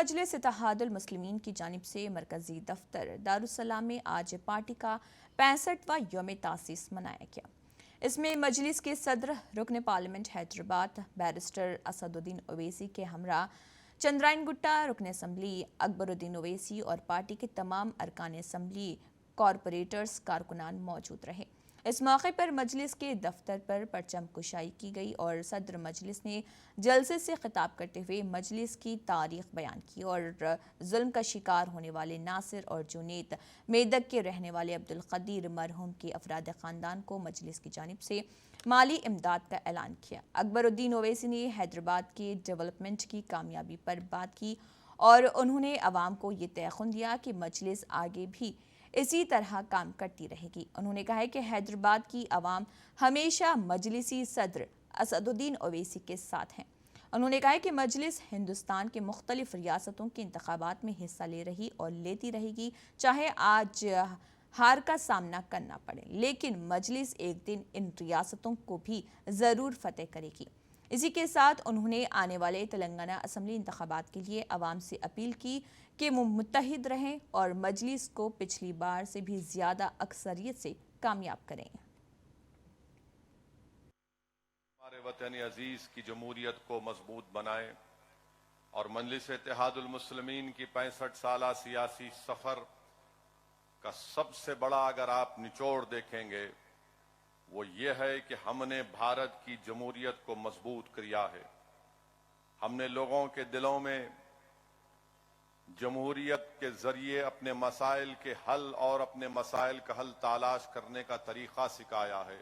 مجلس اتحاد المسلمین کی جانب سے مرکزی دفتر دارالسلام میں آج پارٹی کا 65واں یوم تاسیس منایا گیا۔ اس میں مجلس کے صدر رکن پارلیمنٹ حیدرآباد بیرسٹر اسد الدین اویسی کے ہمراہ چندرائن گٹا رکن اسمبلی اکبر الدین اویسی اور پارٹی کے تمام ارکان اسمبلی کارپوریٹرز کارکنان موجود رہے۔ اس موقع پر مجلس کے دفتر پر پرچم کشائی کی گئی اور صدر مجلس نے جلسے سے خطاب کرتے ہوئے مجلس کی تاریخ بیان کی اور ظلم کا شکار ہونے والے ناصر اور جنید میدک کے رہنے والے عبدالقدیر مرحوم کے افراد خاندان کو مجلس کی جانب سے مالی امداد کا اعلان کیا۔ اکبر الدین اویسی نے حیدرآباد کے ڈیولپمنٹ کی کامیابی پر بات کی اور انہوں نے عوام کو یہ تیقن دیا کہ مجلس آگے بھی اسی طرح کام کرتی رہے گی۔ انہوں نے کہا کہ حیدرآباد کی عوام ہمیشہ مجلسی صدر اسد الدین اویسی کے ساتھ ہیں۔ انہوں نے کہا کہ مجلس ہندوستان کے مختلف ریاستوں کے انتخابات میں حصہ لے رہی اور لیتی رہے گی، چاہے آج ہار کا سامنا کرنا پڑے، لیکن مجلس ایک دن ان ریاستوں کو بھی ضرور فتح کرے گی۔ اسی کے ساتھ انہوں نے آنے والے تلنگانہ اسمبلی انتخابات کے لیے عوام سے اپیل کی کہ وہ متحد رہیں اور مجلس کو پچھلی بار سے بھی زیادہ اکثریت سے کامیاب کریں۔ ہمارے وطن عزیز کی جمہوریت کو مضبوط بنائیں اور مجلس اتحاد المسلمین کی 65 سالہ سیاسی سفر کا سب سے بڑا اگر آپ نچوڑ دیکھیں گے وہ یہ ہے کہ ہم نے بھارت کی جمہوریت کو مضبوط کیا ہے۔ ہم نے لوگوں کے دلوں میں جمہوریت کے ذریعے اپنے مسائل کے حل اور اپنے مسائل کا حل تلاش کرنے کا طریقہ سکھایا ہے۔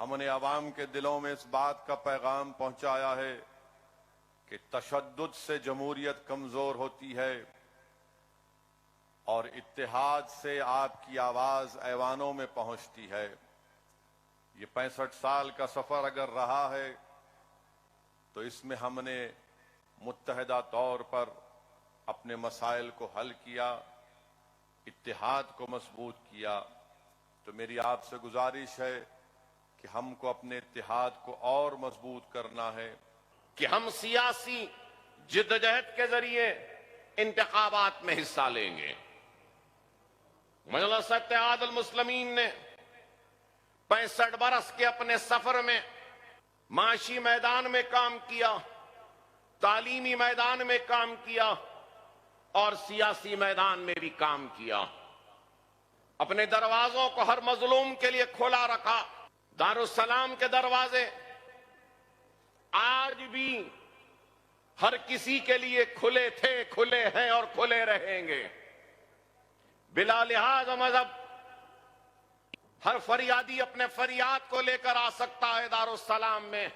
ہم نے عوام کے دلوں میں اس بات کا پیغام پہنچایا ہے کہ تشدد سے جمہوریت کمزور ہوتی ہے اور اتحاد سے آپ کی آواز ایوانوں میں پہنچتی ہے۔ یہ 65 سال کا سفر اگر رہا ہے تو اس میں ہم نے متحدہ طور پر اپنے مسائل کو حل کیا، اتحاد کو مضبوط کیا۔ تو میری آپ سے گزارش ہے کہ ہم کو اپنے اتحاد کو اور مضبوط کرنا ہے کہ ہم سیاسی جدوجہد کے ذریعے انتخابات میں حصہ لیں گے۔ مجلس اتحاد المسلمین نے 65 برس کے اپنے سفر میں معاشی میدان میں کام کیا، تعلیمی میدان میں کام کیا اور سیاسی میدان میں بھی کام کیا۔ اپنے دروازوں کو ہر مظلوم کے لیے کھولا رکھا۔ دارالسلام کے دروازے آج بھی ہر کسی کے لیے کھلے تھے، کھلے ہیں اور کھلے رہیں گے۔ بلا لحاظ مذہب ہر فریادی اپنے فریاد کو لے کر آ سکتا ہے دارالسلام میں۔